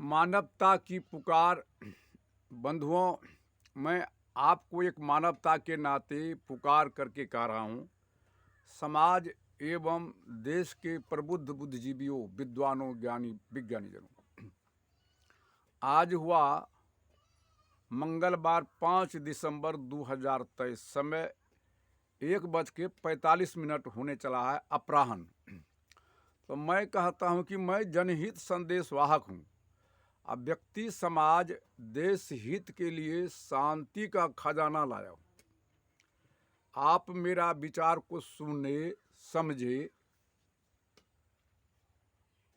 मानवता की पुकार। बंधुओं, मैं आपको एक मानवता के नाते पुकार करके कह रहा हूँ। समाज एवं देश के प्रबुद्ध बुद्धिजीवियों, विद्वानों, ज्ञानी विज्ञानीजनों, आज हुआ मंगलवार 5 दिसंबर 2023, समय 1:45 होने चला है अपराह्न। तो मैं कहता हूँ कि मैं जनहित संदेश वाहक हूँ। अब व्यक्ति, समाज, देश हित के लिए शांति का खजाना लाया हूँ। आप मेरा विचार को सुने, समझे,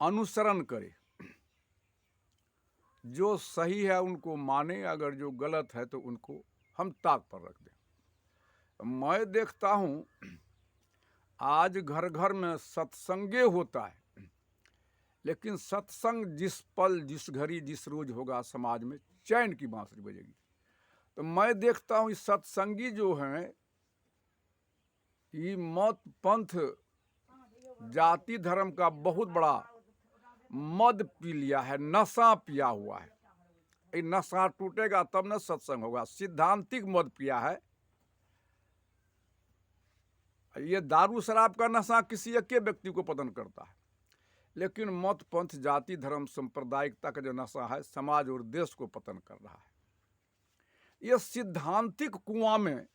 अनुसरण करें। जो सही है उनको माने, अगर जो गलत है तो उनको हम ताक पर रख दें। मैं देखता हूँ आज घर घर में सत्संगे होता है, लेकिन सत्संग जिस पल, जिस घड़ी, जिस रोज होगा, समाज में चैन की बांसुरी बजेगी। तो मैं देखता हूँ इस सत्संगी जो हैं, ये मत पंथ जाति धर्म का बहुत बड़ा मद पी लिया है, नशा पिया हुआ है। ये नशा टूटेगा तब न सत्संग होगा। सिद्धांतिक मद पिया है। ये दारू शराब का नशा किसी एक व्यक्ति को पतन करता है, लेकिन मत पंथ जाति धर्म सांप्रदायिकता का जो नशा है, समाज और देश को पतन कर रहा है। ये सिद्धांतिक कुआं में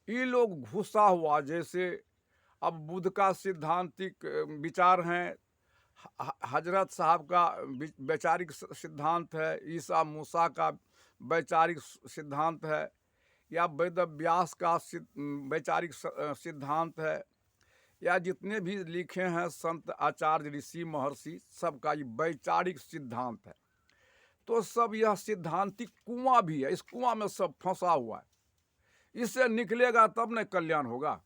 ये लोग घुसा हुआ, जैसे अब बुद्ध का सिद्धांतिक विचार हैं, हजरत साहब का वैचारिक सिद्धांत है, ईसा मूसा का वैचारिक सिद्धांत है, या वेद व्यास का वैचारिक सिद्धांत है, या जितने भी लिखे हैं संत, आचार्य, ऋषि, महर्षि, सबका ये वैचारिक सिद्धांत है। तो सब यह सिद्धांतिक कुआं भी है। इस कुआं में सब फंसा हुआ है। इससे निकलेगा तब न कल्याण होगा।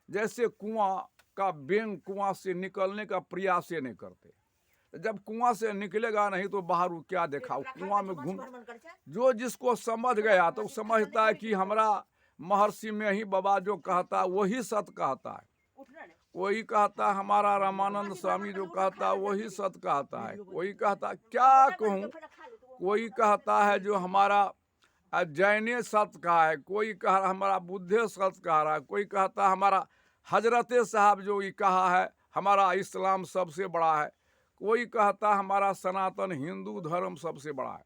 जैसे कुआं का बेंग कुआं से निकलने का प्रयास ही नहीं करते। जब कुआं से निकलेगा नहीं तो बाहर वो क्या देखा, कुआं में घूम। जो जिसको समझ गया तो समझता है कि हमारा महर्षि में ही बाबा जो कहता वही सत्य कहता है। कोई कहता हमारा रामानंद स्वामी जो कहता वही सत्य कहता है। कोई कहता क्या कहूँ, कोई कहता है जो हमारा जैने सत्य कहा है, कोई कह रहा हमारा बुद्धे सत्य कह रहा है, कोई कहता हमारा हजरते साहब जो ये कहा है हमारा इस्लाम सबसे बड़ा है, कोई कहता हमारा सनातन हिंदू धर्म सबसे बड़ा है।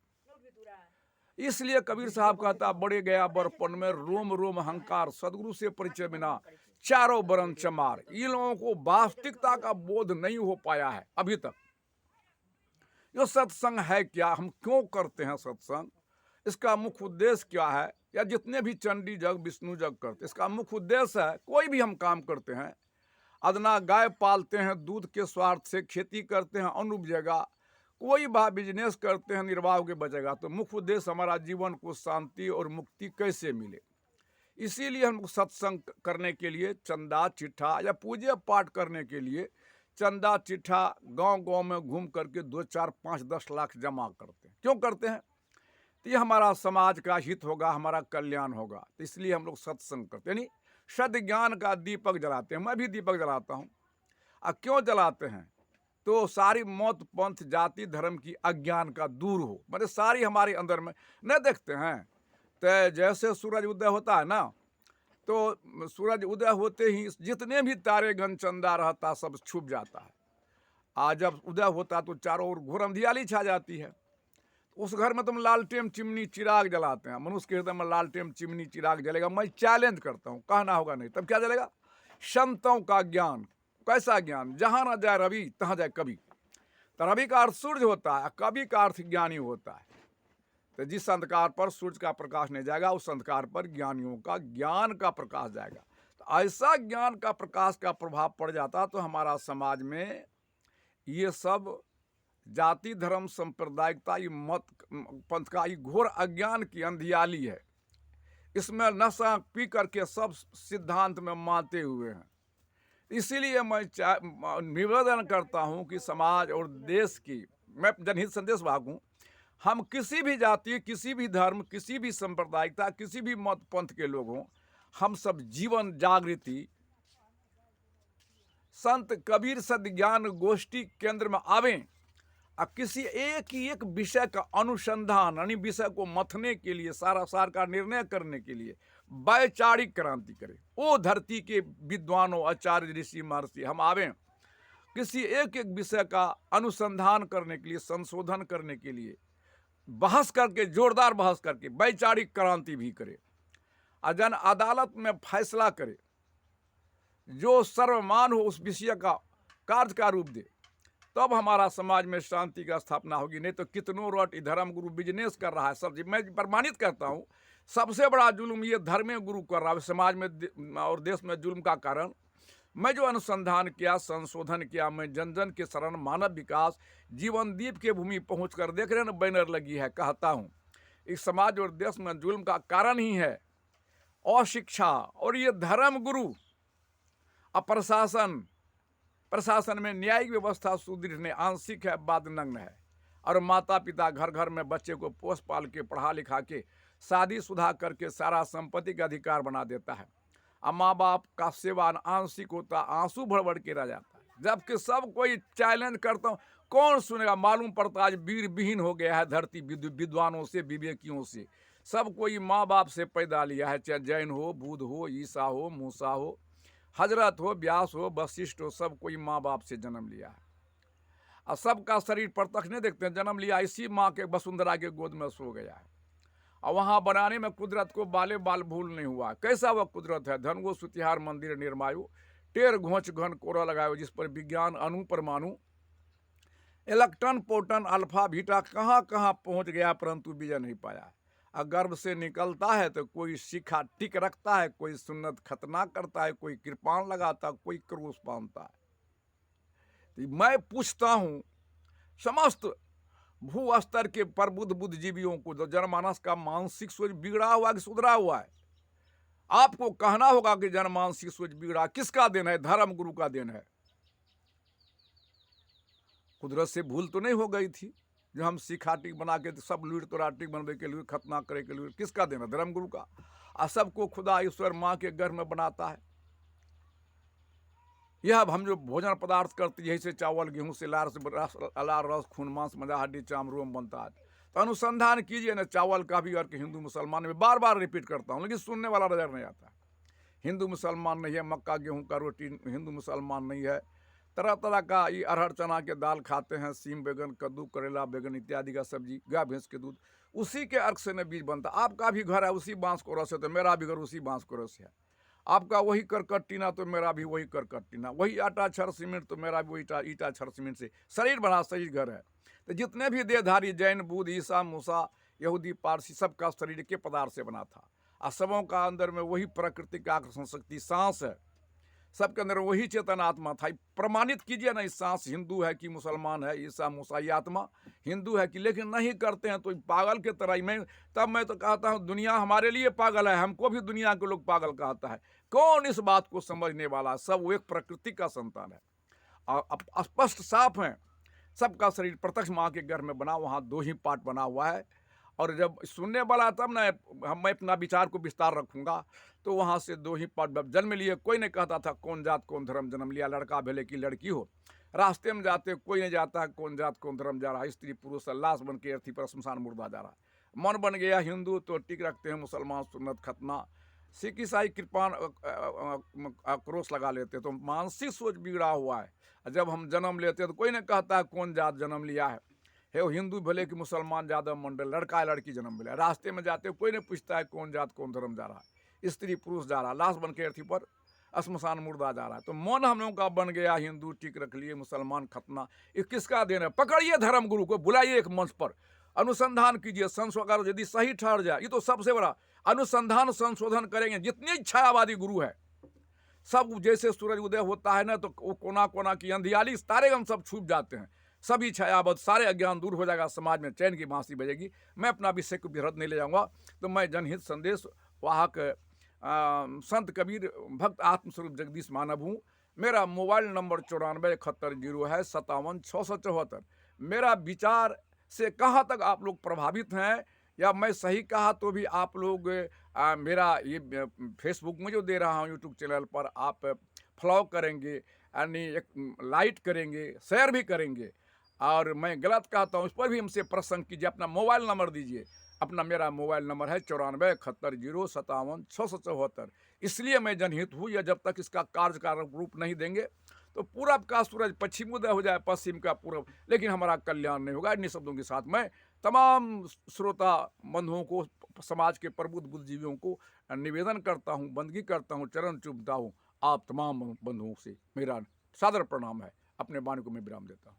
इसलिए कबीर साहब कहता बड़े गया बरपन में रोम रोम अहंकार, सदगुरु से परिचय बिना चारों बरन चमार। इन लोगों को वास्तविकता का बोध नहीं हो पाया है अभी तक। ये सत्संग है क्या, हम क्यों करते हैं सत्संग, इसका मुख्य उद्देश्य क्या है, या जितने भी चंडी जग विष्णु जग करते, इसका मुख्य उद्देश्य है। कोई भी हम काम करते हैं, अदना गाय पालते हैं दूध के स्वार्थ से, खेती करते हैं अन्न उपजेगा, कोई बा बिजनेस करते हैं निर्वाह के बचेगा, तो मुख्य उद्देश्य हमारा जीवन को शांति और मुक्ति कैसे मिले। इसीलिए हम सत्संग करने के लिए चंदा चिट्ठा या पूजा पाठ करने के लिए चंदा चिट्ठा गांव गांव में घूम करके 2, 4, 5, 10 लाख जमा करते हैं। क्यों करते हैं? तो ये हमारा समाज का हित होगा, हमारा कल्याण होगा। तो इसलिए हम लोग सत्संग करते हैं, यानी सद ज्ञान का दीपक जलाते हैं। मैं भी दीपक जलाता हूँ। अब क्यों जलाते हैं? तो सारी मौत पंथ जाति धर्म की अज्ञान का दूर हो, मतलब सारी हमारे अंदर में न देखते हैं। तो जैसे सूरज उदय होता है ना, तो सूरज उदय होते ही जितने भी तारे घन चंदा रहता सब छुप जाता है। आज जब उदय होता तो चारों ओर घोर अंधियाली छा जाती है। उस घर में तुम लालटेन चिमनी चिराग जलाते हैं। मनुष्य के हृदय में लालटेन चिमनी चिराग जलेगा। मैं चैलेंज करता हूँ, कहना होगा नहीं, तब क्या जलेगा? संतों का ज्ञान। कैसा ज्ञान? जहां ना जाए रवि तहां जाए कवि। तो रवि का अर्थ सूर्य होता है, कवि का अर्थ ज्ञानी होता है। तो जिस अंधकार पर सूर्य का प्रकाश नहीं जाएगा, उस अंधकार पर ज्ञानियों का ज्ञान का प्रकाश जाएगा। तो ऐसा ज्ञान का प्रकाश का प्रभाव पड़ जाता तो हमारा समाज में ये सब जाति धर्म सांप्रदायिकता, ये मत पंथ का ये घोर अज्ञान की अंधियाली है। इसमें नशा पी करके सब सिद्धांत में मानते हुए हैं। इसीलिए मैं निवेदन करता हूं कि समाज और देश की, मैं जनहित संदेश वाहक हूं, हम किसी भी जाति, किसी भी धर्म, किसी भी सांप्रदायिकता, किसी भी मत पंथ के लोग हों, हम सब जीवन जागृति संत कबीर सद ज्ञान गोष्ठी केंद्र में आवें। अब किसी एक ही एक विषय का अनुसंधान यानी विषय को मथने के लिए, सारा सार का निर्णय करने के लिए वैचारिक क्रांति करे। ओ धरती के विद्वानों, आचार्य, ऋषि, महर्षि, हम आवे किसी एक एक विषय का अनुसंधान करने के लिए, संशोधन करने के लिए, बहस करके, जोरदार बहस करके वैचारिक क्रांति भी करे, जन अदालत में फैसला करे, जो सर्वमान हो उस विषय का कार्य का रूप दे, तब हमारा समाज में शांति की स्थापना होगी। नहीं तो कितनों रट धर्म गुरु बिजनेस कर रहा है। सब मैं प्रमाणित करता हूँ, सबसे बड़ा जुल्म ये धर्म गुरु कर रहा है समाज में और देश में जुल्म का कारण। मैं जो अनुसंधान किया, संशोधन किया, मैं जन जन के शरण, मानव विकास, जीवन दीप के भूमि पहुँच कर देख रहे हैं ना, बैनर लगी है, कहता हूँ इस समाज और देश में जुल्म का कारण ही है अशिक्षा। और ये धर्म गुरु और प्रशासन में न्यायिक व्यवस्था सुदृढ़ नहीं, आंशिक है, बादनग्न है। और माता पिता घर घर में बच्चे को पोस पाल के, पढ़ा लिखा के, शादीशुदा करके सारा संपत्ति का अधिकार बना देता है। और माँ बाप का सेवा आंशिक होता, आंसू भर भर के रह जाता है। जबकि सब कोई चैलेंज करता हूँ, कौन सुनेगा? मालूम पड़ता आज वीर विहीन हो गया है धरती, विद्वानों से, विवेकियों से। सब कोई माँ बाप से पैदा लिया है, चाहे जैन हो, बुद्ध हो, ईसा हो, मूसा हो, हजरत हो, व्यास हो, वशिष्ठ हो, सब कोई माँ बाप से जन्म लिया है। और सबका शरीर प्रत्यक्ष नहीं देखते हैं, जन्म लिया इसी माँ के वसुंधरा के गोद में सो गया है। और वहाँ बनाने में कुदरत को बाले बाल भूल नहीं हुआ। कैसा वह कुदरत है? धनगो सुतिहार मंदिर निर्मायु, टेर घोंच घन कोरा लगायो, जिस पर विज्ञान अणु परमाणु, इलेक्ट्रॉन प्रोटॉन अल्फा बीटा कहाँ कहाँ पहुँच गया, परंतु विजय नहीं पाया। गर्भ से निकलता है तो कोई शिखा टिक रखता है, कोई सुन्नत खतना करता है, कोई कृपान लगाता, कोई क्रूस बांधता है। तो मैं पूछता हूँ समस्त भू स्तर के प्रबुद्ध बुद्धिजीवियों को, जो जनमानस का मानसिक सोच बिगड़ा हुआ कि सुधरा हुआ है, आपको कहना होगा कि जनमानसिक सोच बिगड़ा किसका देन है? धर्म गुरु का देन है। कुदरत से भूल तो नहीं हो गई थी जो हम सिखाटिक बना के सब लूट तोराटिक बनने के लिए, खतना करे के लिए? किसका देना? धर्म गुरु का। और सबको खुदा ईश्वर माँ के गर्भ में बनाता है। यह अब हम जो भोजन पदार्थ करते, यही से चावल गेहूं से लार से अलार रस खून मांस मजा हड्डी चाम रोम बनता है। तो अनुसंधान कीजिए ना चावल का भी, और कि हिंदू मुसलमान में बार बार रिपीट करता हूँ, लेकिन सुनने वाला नजर नहीं आता। हिंदू मुसलमान नहीं है, मक्का गेहूं का रोटी हिंदू मुसलमान नहीं है। तरह तरह का ये अरहर चना के दाल खाते हैं, सीम बैगन कद्दू करेला बैगन इत्यादि का सब्जी, गाय भैंस के दूध, उसी के अर्क से न बीज बनता। आपका भी घर है उसी बांस को रस है, तो मेरा भी घर उसी बांस को रस है। आपका वही करकट टीना तो मेरा भी वही करकट टीना, वही आटा छर सीमेंट तो मेरा भी वही ईटा छर सीमेंट से शरीर बना, शरीर घर है। तो जितने भी देहधारी जैन बुद्ध ईसा मूसा यहूदी पारसी, सबका शरीर के पदार्थ से बना था। और सबों का अंदर में वही प्राकृतिक आकर्षण शक्ति सांस है, सबके अंदर वही चेतन आत्मा था। प्रमाणित कीजिए ना, इस सांस हिंदू है कि मुसलमान है, ईसा मूसा, ये आत्मा हिंदू है कि? लेकिन नहीं करते हैं तो पागल के तरह ही। मैं तो कहता हूँ दुनिया हमारे लिए पागल है, हमको भी दुनिया के लोग पागल कहता है। कौन इस बात को समझने वाला? सब वो एक प्रकृति का संतान है और स्पष्ट साफ है। सबका शरीर प्रत्यक्ष माँ के गर्भ में बना, वहाँ दो ही पार्ट बना हुआ है। और जब सुनने वाला तब ना मैं अपना विचार को विस्तार रखूंगा, तो वहाँ से दो ही पार्ट जन्म लिए। कोई नहीं कहता था कौन जात कौन धर्म जन्म लिया, लड़का भले की लड़की हो। रास्ते में जाते कोई नहीं जाता है कौन जात कौन धर्म जा रहा है। स्त्री पुरुष लाश बन के अर्थी पर शमशान मुर्दा जा रहा है। मन बन गया हिंदू तो टिक रखते हैं, मुसलमान सुन्नत खतना, सिख ईसाई कृपान क्रोस लगा लेते। तो मानसिक सोच बिगड़ा हुआ है। जब हम जन्म लेते तो कोई नहीं कहता है कौन जात जन्म लिया है, वो हिंदू भले कि मुसलमान यादव मंडल, लड़का लड़की जन्म मिला। रास्ते में जाते कोई नहीं पूछता है कौन जात कौन धर्म जा रहा है। स्त्री पुरुष जा रहा है, लाश बन के अर्थी पर शमशान मुर्दा जा रहा है। तो मन हम लोगों का बन गया हिंदू टिक रख लिए, मुसलमान खतना। ये किसका देन है? पकड़िए धर्म गुरु को, बुलाइए एक मंच पर, अनुसंधान कीजिए, संशोधन यदि सही ठहर जाए, ये तो सबसे बड़ा अनुसंधान संशोधन करेंगे। जितनी छायावादी गुरु है सब, जैसे सूरज उदय होता है ना तो कोना कोना की अंधियाली तारे हम सब छूट जाते हैं, सभी छायावत, सारे अज्ञान दूर हो जाएगा, समाज में चैन की बांसुरी बजेगी। मैं अपना विषय को बिहरत नहीं ले जाऊंगा। तो मैं जनहित संदेश वाहक संत कबीर भक्त आत्मस्वरूप जगदीश मानव हूँ। मेरा मोबाइल नंबर 9471 है 57 मेरा विचार से कहाँ तक आप लोग प्रभावित हैं, या मैं सही कहा तो भी आप लोग मेरा ये फेसबुक में जो दे रहा हूँ यूट्यूब चैनल पर, आप फॉलो करेंगे, यानी एक लाइक करेंगे, शेयर भी करेंगे। और मैं गलत कहता हूँ, उस पर भी हमसे प्रसंग कीजिए, अपना मोबाइल नंबर दीजिए। अपना मेरा मोबाइल नंबर है 94 71 0 57 674। इसलिए मैं जनहित हूँ, या जब तक इसका कार्यकारक रूप नहीं देंगे तो पूरब का सूरज पश्चिम उदय हो जाए, पश्चिम का पूरब, लेकिन हमारा कल्याण नहीं होगा। इन्हीं शब्दों के साथ मैं तमाम श्रोता बंधुओं को, समाज के प्रबुद्ध बुद्धिजीवियों को निवेदन करता हूँ, बंदगी करता हूँ, चरण चूमता हूँ। आप तमाम बंधुओं से मेरा सादर प्रणाम है। अपने वाणी को मैं विराम देता हूँ।